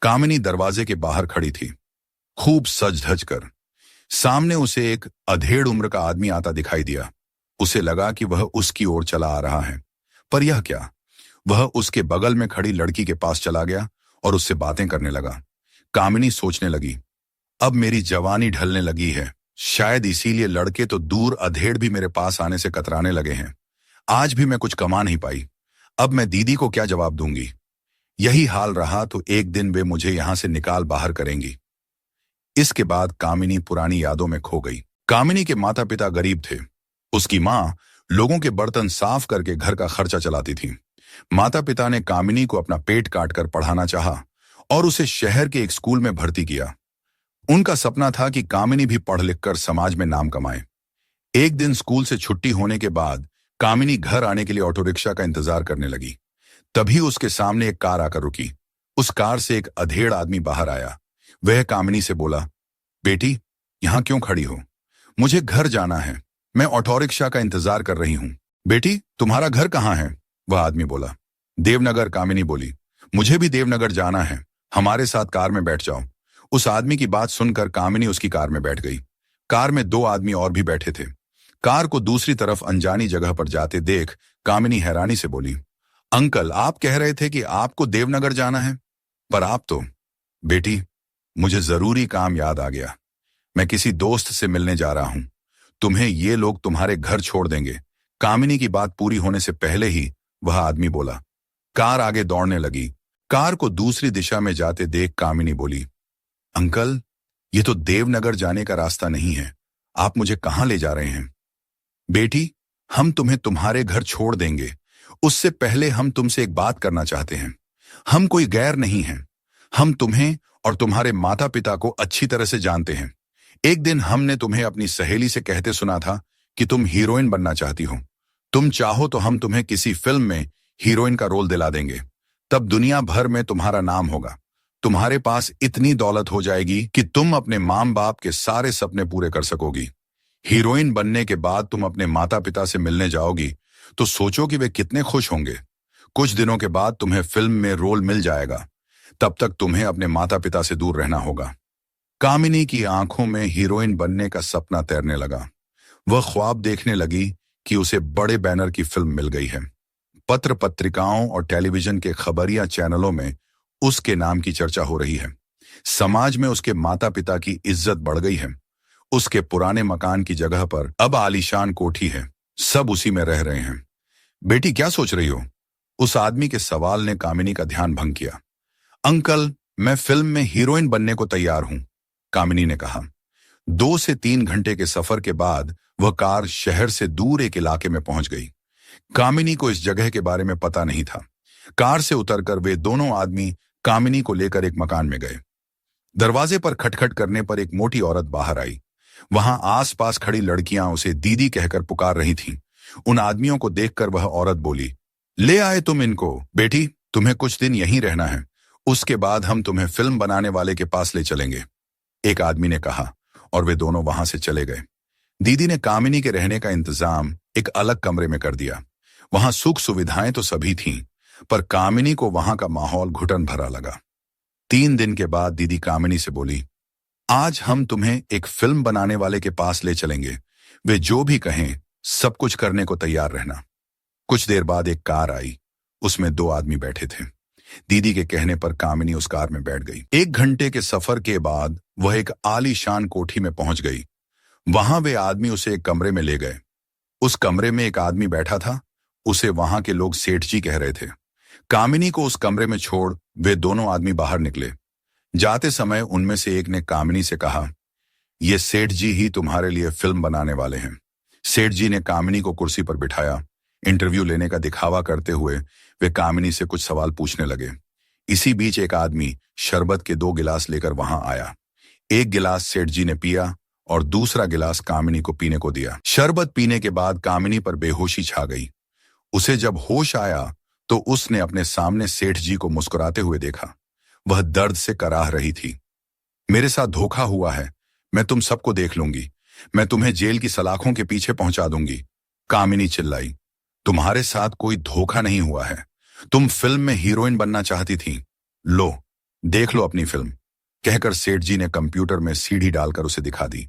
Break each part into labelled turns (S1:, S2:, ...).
S1: कामिनी दरवाजे के बाहर खड़ी थी, खूब सज धज कर। सामने उसे एक अधेड़ उम्र का आदमी आता दिखाई दिया। उसे लगा कि वह उसकी ओर चला आ रहा है, पर यह क्या? वह उसके बगल में खड़ी लड़की के पास चला गया और उससे बातें करने लगा। कामिनी सोचने लगी, अब मेरी जवानी ढलने लगी है, शायद इसीलिए लड़के तो दूर अधेड़ भी मेरे पास आने से कतराने लगे हैं। आज भी मैं कुछ कमा नहीं पाई, अब मैं दीदी को क्या जवाब दूंगी? यही हाल रहा तो एक दिन वे मुझे यहां से निकाल बाहर करेंगी। इसके बाद कामिनी पुरानी यादों में खो गई। कामिनी के माता पिता गरीब थे। उसकी माँ लोगों के बर्तन साफ करके घर का खर्चा चलाती थी। माता पिता ने कामिनी को अपना पेट काटकर पढ़ाना चाहा और उसे शहर के एक स्कूल में भर्ती किया। उनका सपना था कि कामिनी भी पढ़ लिख कर समाज में नाम कमाए। एक दिन स्कूल से छुट्टी होने के बाद कामिनी घर आने के लिए ऑटो रिक्शा का इंतजार करने लगी। तभी उसके सामने एक कार आकर रुकी। उस कार से एक अधेड़ आदमी बाहर आया। वह कामिनी से बोला, बेटी, यहां क्यों खड़ी हो? मुझे घर जाना है, मैं ऑटो रिक्शा का इंतजार कर रही हूं। बेटी, तुम्हारा घर कहाँ है? वह आदमी बोला। देवनगर, कामिनी बोली। मुझे भी देवनगर जाना है, हमारे साथ कार में बैठ जाओ। उस आदमी की बात सुनकर कामिनी उसकी कार में बैठ गई। कार में 2 आदमी और भी बैठे थे। कार को दूसरी तरफ अनजानी जगह पर जाते देख कामिनी हैरानी से बोली, अंकल, आप कह रहे थे कि आपको देवनगर जाना है, पर आप तो... बेटी, मुझे जरूरी काम याद आ गया, मैं किसी दोस्त से मिलने जा रहा हूं। तुम्हें ये लोग तुम्हारे घर छोड़ देंगे। कामिनी की बात पूरी होने से पहले ही वह आदमी बोला। कार आगे दौड़ने लगी। कार को दूसरी दिशा में जाते देख कामिनी बोली, अंकल, ये तो देवनगर जाने का रास्ता नहीं है, आप मुझे कहां ले जा रहे हैं? बेटी, हम तुम्हें तुम्हारे घर छोड़ देंगे, उससे पहले हम तुमसे एक बात करना चाहते हैं। हम कोई गैर नहीं हैं, हम तुम्हें और तुम्हारे माता पिता को अच्छी तरह से जानते हैं। एक दिन हमने तुम्हें अपनी सहेली से कहते सुना था कि तुम हीरोइन बनना चाहती हो। तुम चाहो तो हम तुम्हें किसी फिल्म में हीरोइन का रोल दिला देंगे, तब दुनिया भर में तुम्हारा नाम होगा। तुम्हारे पास इतनी दौलत हो जाएगी कि तुम अपने माँ बाप के सारे सपने पूरे कर सकोगी। हीरोइन बनने के बाद तुम अपने माता पिता से मिलने जाओगी तो सोचो कि वे कितने खुश होंगे। कुछ दिनों के बाद तुम्हें फिल्म में रोल मिल जाएगा, तब तक तुम्हें अपने माता पिता से दूर रहना होगा। कामिनी की आंखों में हीरोइन बनने का सपना तैरने लगा। वह ख्वाब देखने लगी कि उसे बड़े बैनर की फिल्म मिल गई है। पत्र पत्रिकाओं और टेलीविजन के खबरिया चैनलों में उसके नाम की चर्चा हो रही है। समाज में उसके माता पिता की इज्जत बढ़ गई है। उसके पुराने मकान की जगह पर अब आलीशान कोठी है, सब उसी में रह रहे हैं। बेटी, क्या सोच रही हो? उस आदमी के सवाल ने कामिनी का ध्यान भंग किया। अंकल, मैं फिल्म में हीरोइन बनने को तैयार हूं, कामिनी ने कहा। 2 से 3 घंटे के सफर के बाद वह कार शहर से दूर एक इलाके में पहुंच गई। कामिनी को इस जगह के बारे में पता नहीं था। कार से उतरकर वे दोनों आदमी कामिनी को लेकर एक मकान में गए। दरवाजे पर खटखट करने पर एक मोटी औरत बाहर आई। वहां आसपास खड़ी लड़कियां उसे दीदी कहकर पुकार रही थीं। उन आदमियों को देखकर वह औरत बोली, ले आए तुम इनको। बेटी, तुम्हें कुछ दिन यहीं रहना है, उसके बाद हम तुम्हें फिल्म बनाने वाले के पास ले चलेंगे, एक आदमी ने कहा, और वे दोनों वहां से चले गए। दीदी ने कामिनी के रहने का इंतजाम एक अलग कमरे में कर दिया। वहां सुख सुविधाएं तो सभी थीं, पर कामिनी को वहां का माहौल घुटन भरा लगा। 3 दिन के बाद दीदी कामिनी से बोली, आज हम तुम्हें एक फिल्म बनाने वाले के पास ले चलेंगे, वे जो भी कहें सब कुछ करने को तैयार रहना। कुछ देर बाद एक कार आई, उसमें 2 आदमी बैठे थे। दीदी के कहने पर कामिनी उस कार में बैठ गई। 1 घंटे के सफर के बाद वह एक आलीशान कोठी में पहुंच गई। वहां वे आदमी उसे एक कमरे में ले गए। उस कमरे में एक आदमी बैठा था, उसे वहां के लोग सेठ जी कह रहे थे। कामिनी को उस कमरे में छोड़ वे दोनों आदमी बाहर निकले। जाते समय उनमें से एक ने कामिनी से कहा, ये सेठ जी ही तुम्हारे लिए फिल्म बनाने वाले हैं। सेठ जी ने कामिनी को कुर्सी पर बिठाया। इंटरव्यू लेने का दिखावा करते हुए वे कामिनी से कुछ सवाल पूछने लगे। इसी बीच एक आदमी शरबत के 2 गिलास लेकर वहां आया। एक गिलास सेठ जी ने पिया और दूसरा गिलास कामिनी को पीने को दिया। शरबत पीने के बाद कामिनी पर बेहोशी छा गई। उसे जब होश आया तो उसने अपने सामने सेठ जी को मुस्कुराते हुए देखा। वह दर्द से कराह रही थी। मेरे साथ धोखा हुआ है, मैं तुम सबको देख लूंगी, मैं तुम्हें जेल की सलाखों के पीछे पहुंचा दूंगी, कामिनी चिल्लाई। तुम्हारे साथ कोई धोखा नहीं हुआ है, तुम फिल्म में हीरोइन बनना चाहती थी। लो, देख लो अपनी फिल्म, कहकर सेठ जी ने कंप्यूटर में सीढ़ी डालकर उसे दिखा दी।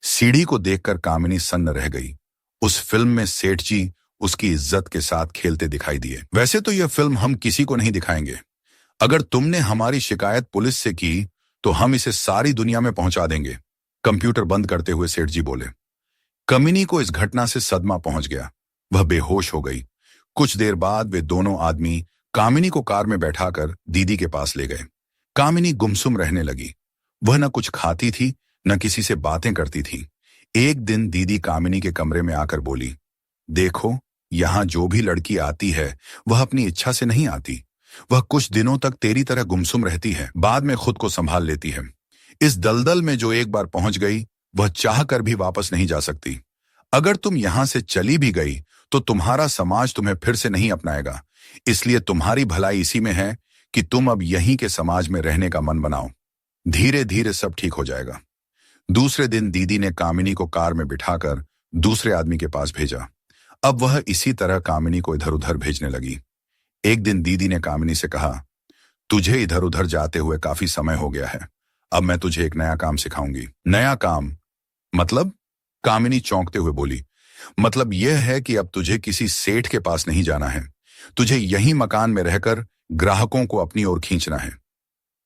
S1: सीढ़ी को देखकर कामिनी सन्न रह गई। उस फिल्म में सेठ जी उसकी इज्जत के साथ खेलते दिखाई दिए। वैसे तो यह फिल्म हम किसी को नहीं दिखाएंगे। अगर तुमने हमारी शिकायत पुलिस से की तो हम इसे सारी दुनिया में पहुंचा देंगे। कंप्यूटर बंद करते हुए सेठ जी बोले। कामिनी को इस घटना से सदमा पहुंच गया। वह बेहोश हो गई। कुछ देर बाद वे दोनों आदमी कामिनी को कार में बैठाकर दीदी के पास ले गए। कामिनी गुमसुम रहने लगी। वह न कुछ खाती थी न किसी से बातें करती थी। एक दिन दीदी कामिनी के कमरे में आकर बोली, देखो, यहां जो भी लड़की आती है वह अपनी इच्छा से नहीं आती। वह कुछ दिनों तक तेरी तरह गुमसुम रहती है, बाद में खुद को संभाल लेती है। इस दलदल में जो एक बार पहुंच गई वह चाह कर भी वापस नहीं जा सकती। अगर तुम यहां से चली भी गई तो तुम्हारा समाज तुम्हें फिर से नहीं अपनाएगा। इसलिए तुम्हारी भलाई इसी में है कि तुम अब यहीं के समाज में रहने का मन बनाओ। धीरे धीरे सब ठीक हो जाएगा। दूसरे दिन दीदी ने कामिनी को कार में बिठाकर दूसरे आदमी के पास भेजा। अब वह इसी तरह कामिनी को इधर उधर भेजने लगी। एक दिन दीदी ने कामिनी से कहा, तुझे इधर उधर जाते हुए काफी समय हो गया है। अब मैं तुझे एक नया काम सिखाऊंगी। नया काम? मतलब? कामिनी चौंकते हुए बोली, मतलब यह है कि अब तुझे किसी सेठ के पास नहीं जाना है। तुझे यही मकान में रहकर ग्राहकों को अपनी ओर खींचना है।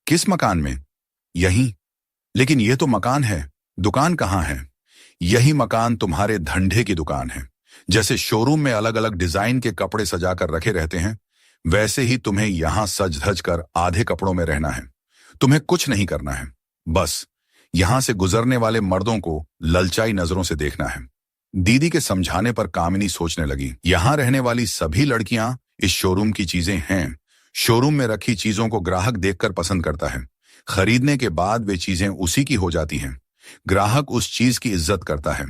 S1: किस मकान में? यहीं। लेकिन यह तो मकान है, दुकान कहाँ है? यही मकान तुम्हारे धंधे की दुकान है। जैसे शोरूम में अलग अलग डिजाइन के कपड़े सजाकर रखे रहते हैं, वैसे ही तुम्हें यहां सज धज कर आधे कपड़ों में रहना है। तुम्हें कुछ नहीं करना है, बस यहां से गुजरने वाले मर्दों को ललचाई नजरों से देखना है। दीदी के समझाने पर कामिनी सोचने लगी, यहां रहने वाली सभी लड़कियां इस शोरूम की चीजें हैं। शोरूम में रखी चीजों को ग्राहक देखकर पसंद करता है। खरीदने के बाद वे चीजें उसी की हो जाती हैं। ग्राहक उस चीज की इज्जत करता है।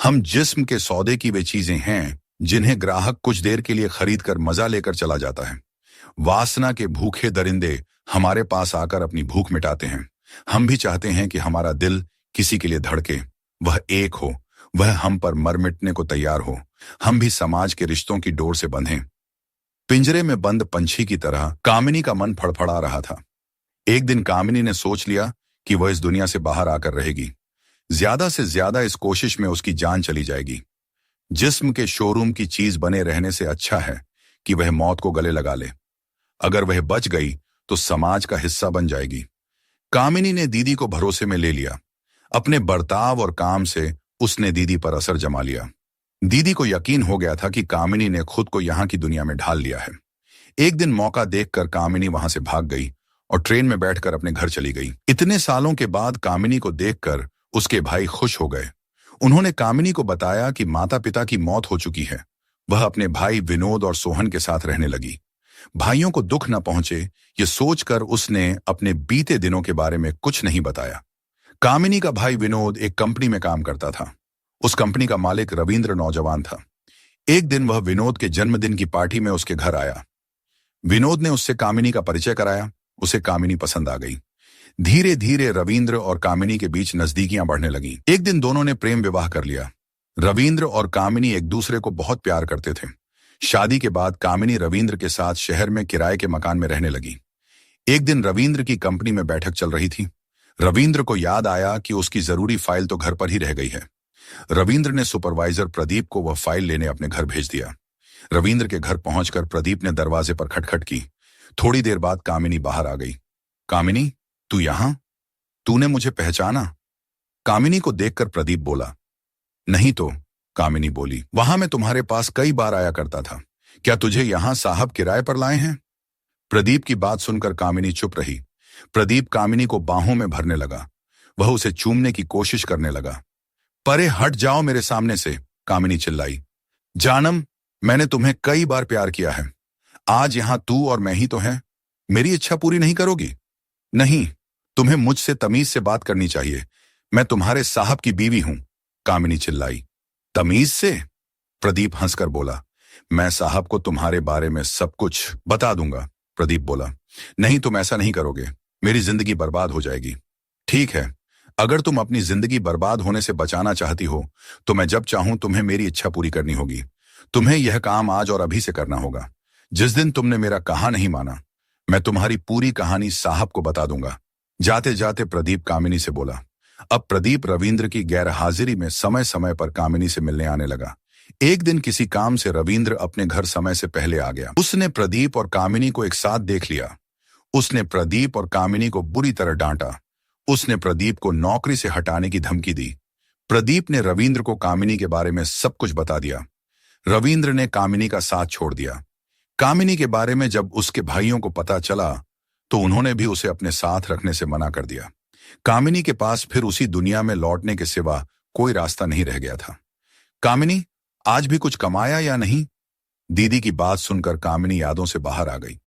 S1: हम जिस्म के सौदे की वे चीजें हैं जिन्हें ग्राहक कुछ देर के लिए खरीद कर मजा लेकर चला जाता है। वासना के भूखे दरिंदे हमारे पास आकर अपनी भूख मिटाते हैं। हम भी चाहते हैं कि हमारा दिल किसी के लिए धड़के, वह एक हो, वह हम पर मर मिटने को तैयार हो। हम भी समाज के रिश्तों की डोर से बंधें। पिंजरे में बंद पंछी की तरह कामिनी का मन फड़फड़ा रहा था। एक दिन कामिनी ने सोच लिया कि वह इस दुनिया से बाहर आकर रहेगी। ज्यादा से ज्यादा इस कोशिश में उसकी जान चली जाएगी। जिस्म के शोरूम की चीज बने रहने से अच्छा है कि वह मौत को गले लगा ले। अगर वह बच गई तो समाज का हिस्सा बन जाएगी। कामिनी ने दीदी को भरोसे में ले लिया। अपने बर्ताव और काम से उसने दीदी पर असर जमा लिया। दीदी को यकीन हो गया था कि कामिनी ने खुद को यहां की दुनिया में ढाल लिया है। एक दिन मौका देखकर कामिनी वहां से भाग गई और ट्रेन में बैठकर अपने घर चली गई। इतने सालों के बाद कामिनी को देखकर उसके भाई खुश हो गए। उन्होंने कामिनी को बताया कि माता पिता की मौत हो चुकी है। वह अपने भाई विनोद और सोहन के साथ रहने लगी। भाइयों को दुख न पहुंचे ये सोचकर उसने अपने बीते दिनों के बारे में कुछ नहीं बताया। कामिनी का भाई विनोद एक कंपनी में काम करता था। उस कंपनी का मालिक रविंद्र नौजवान था। एक दिन वह विनोद के जन्मदिन की पार्टी में उसके घर आया। विनोद ने उससे कामिनी का परिचय कराया। उसे कामिनी पसंद आ गई। धीरे धीरे रविंद्र और कामिनी के बीच नजदीकियां बढ़ने लगीं। एक दिन दोनों ने प्रेम विवाह कर लिया। रविंद्र और कामिनी एक दूसरे को बहुत प्यार करते थे। शादी के बाद कामिनी रविंद्र के साथ शहर में किराए के मकान में रहने लगी। एक दिन रविंद्र की कंपनी में बैठक चल रही थी। रविंद्र को याद आया कि उसकी जरूरी फाइल तो घर पर ही रह गई है। रविंद्र ने सुपरवाइजर प्रदीप को वह फाइल लेने अपने घर भेज दिया। रविंद्र के घर पहुंचकर प्रदीप ने दरवाजे पर खटखट की। थोड़ी देर बाद कामिनी बाहर आ गई। कामिनी, तू यहां? तूने मुझे पहचाना? कामिनी को देखकर प्रदीप बोला। नहीं तो, कामिनी बोली, वहां मैं तुम्हारे पास कई बार आया करता था। क्या तुझे यहां साहब किराए पर लाए हैं? प्रदीप की बात सुनकर कामिनी चुप रही। प्रदीप कामिनी को बाहों में भरने लगा। वह उसे चूमने की कोशिश करने लगा। परे हट जाओ मेरे सामने से, कामिनी चिल्लाई। जानम, मैंने तुम्हें कई बार प्यार किया है। आज यहां तू और मैं ही तो हैं। मेरी इच्छा पूरी नहीं करोगी? नहीं, तुम्हें मुझसे तमीज से बात करनी चाहिए। मैं तुम्हारे साहब की बीवी हूं, कामिनी चिल्लाई। तमीज से? प्रदीप हंसकर बोला। मैं साहब को तुम्हारे बारे में सब कुछ बता दूंगा। प्रदीप बोला। नहीं, तुम ऐसा नहीं करोगे। मेरी जिंदगी बर्बाद हो जाएगी। ठीक है, अगर तुम अपनी जिंदगी बर्बाद होने से बचाना चाहती हो तो मैं जब चाहूं तुम्हें मेरी इच्छा पूरी करनी होगी। तुम्हें यह काम आज और अभी से करना होगा। जिस दिन तुमने मेरा कहा नहीं माना, मैं तुम्हारी पूरी कहानी साहब को बता दूंगा। जाते जाते प्रदीप कामिनी से बोला। अब प्रदीप रविंद्र की गैर हाजिरी में समय समय पर कामिनी से मिलने आने लगा। एक दिन किसी काम से रविंद्र अपने घर समय से पहले आ गया। उसने प्रदीप और कामिनी को एक साथ देख लिया। उसने प्रदीप और कामिनी को बुरी तरह डांटा। उसने प्रदीप को नौकरी से हटाने की धमकी दी। प्रदीप ने रविंद्र को कामिनी के बारे में सब कुछ बता दिया। रविंद्र ने कामिनी का साथ छोड़ दिया। कामिनी के बारे में जब उसके भाइयों को पता चला तो उन्होंने भी उसे अपने साथ रखने से मना कर दिया। कामिनी के पास फिर उसी दुनिया में लौटने के सिवा कोई रास्ता नहीं रह गया था। कामिनी, आज भी कुछ कमाया या नहीं? दीदी की बात सुनकर कामिनी यादों से बाहर आ गई।